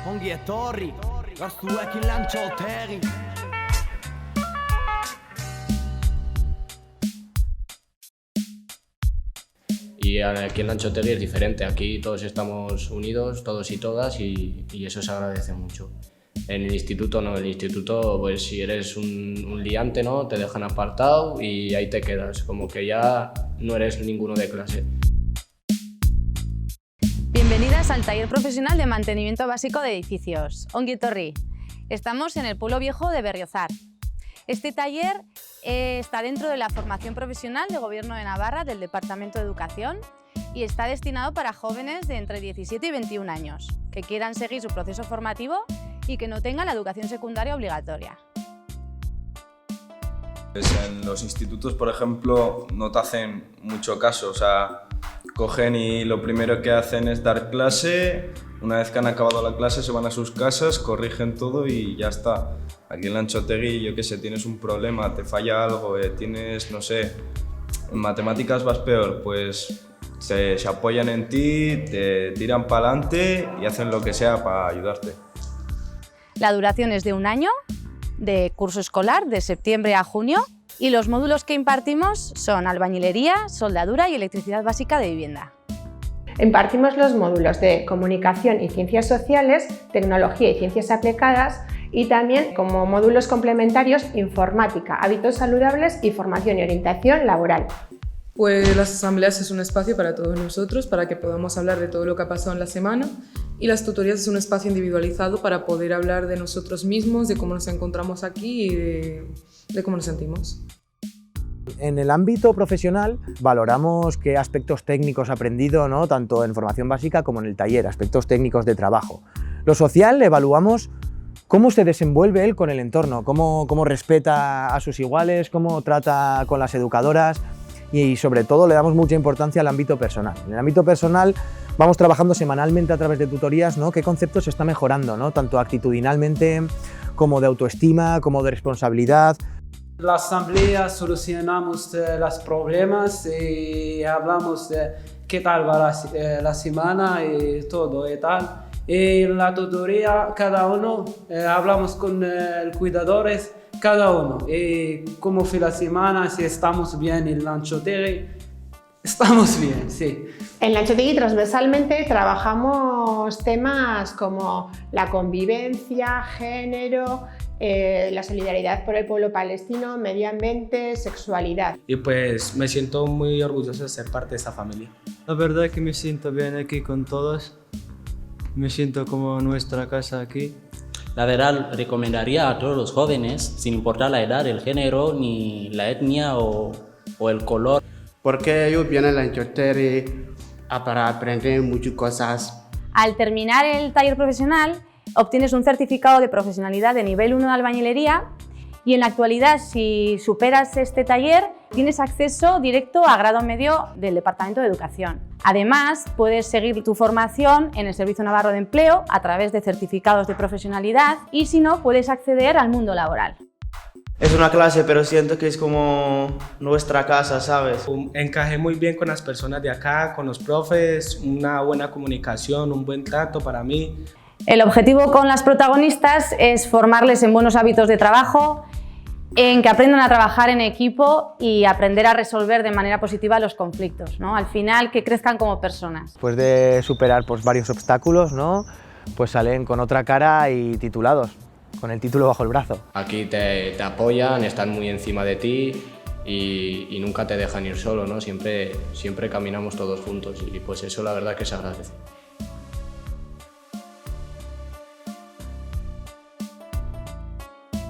Ongi etorri, gastuekin lantxotegi. Y aquí en Lanchotegui es diferente, aquí todos estamos unidos, todos y todas, y eso se agradece mucho. En el instituto no, el instituto pues si eres un liante, ¿no? Te dejan apartado y ahí te quedas, como que ya no eres ninguno de clase. Bienvenidas al taller profesional de mantenimiento básico de edificios, Ongi etorri. Estamos en el pueblo viejo de Berriozar. Este taller está dentro de la formación profesional de Gobierno de Navarra del Departamento de Educación y está destinado para jóvenes de entre 17 y 21 años que quieran seguir su proceso formativo y que no tengan la educación secundaria obligatoria. Pues en los institutos, por ejemplo, no te hacen mucho caso, o sea, cogen y lo primero que hacen es dar clase. Una vez que han acabado la clase se van a sus casas, corrigen todo y ya está. Aquí en Lanchotegui, yo qué sé, tienes un problema, te falla algo, tienes, no sé, en matemáticas vas peor, pues se apoyan en ti, te tiran para adelante y hacen lo que sea para ayudarte. La duración es de un año de curso escolar, de septiembre a junio, y los módulos que impartimos son albañilería, soldadura y electricidad básica de vivienda. Impartimos los módulos de Comunicación y Ciencias Sociales, Tecnología y Ciencias Aplicadas y también como módulos complementarios Informática, Hábitos Saludables y Formación y Orientación Laboral. Pues las asambleas es un espacio para todos nosotros, para que podamos hablar de todo lo que ha pasado en la semana, y las tutorías es un espacio individualizado para poder hablar de nosotros mismos, de cómo nos encontramos aquí y de cómo nos sentimos. En el ámbito profesional valoramos qué aspectos técnicos ha aprendido, ¿no? Tanto en formación básica como en el taller, aspectos técnicos de trabajo. Lo social evaluamos cómo se desenvuelve él con el entorno, cómo respeta a sus iguales, cómo trata con las educadoras y sobre todo le damos mucha importancia al ámbito personal. En el ámbito personal vamos trabajando semanalmente a través de tutorías, ¿no? Qué conceptos se está mejorando, ¿no? Tanto actitudinalmente como de autoestima, como de responsabilidad. En la asamblea solucionamos los problemas y hablamos de qué tal va la semana y todo y tal. Y en la tutoría cada uno hablamos con cuidadores, cada uno. Y cómo fue la semana, si estamos bien en Lanchotegui. Estamos bien, sí. En Lanchotegui transversalmente trabajamos temas como la convivencia, género, la solidaridad por el pueblo palestino, medio ambiente, sexualidad. Y pues me siento muy orgulloso de ser parte de esta familia. La verdad es que me siento bien aquí con todos, me siento como nuestra casa aquí. La verdad recomendaría a todos los jóvenes, sin importar la edad, el género, ni la etnia o el color. Porque ellos vienen a Lanchotegui para aprender muchas cosas. Al terminar el taller profesional, obtienes un certificado de profesionalidad de nivel 1 de albañilería y en la actualidad, si superas este taller, tienes acceso directo a grado medio del Departamento de Educación. Además, puedes seguir tu formación en el Servicio Navarro de Empleo a través de certificados de profesionalidad y si no, puedes acceder al mundo laboral. Es una clase, pero siento que es como nuestra casa, ¿sabes? Encajé muy bien con las personas de acá, con los profes, una buena comunicación, un buen trato para mí. El objetivo con las protagonistas es formarles en buenos hábitos de trabajo, en que aprendan a trabajar en equipo y aprender a resolver de manera positiva los conflictos, ¿no? Al final, que crezcan como personas. Después de superar pues, varios obstáculos, ¿no? Pues salen con otra cara y titulados, con el título bajo el brazo. Aquí te apoyan, están muy encima de ti y nunca te dejan ir solo, ¿no? Siempre caminamos todos juntos y pues eso la verdad que se agradece.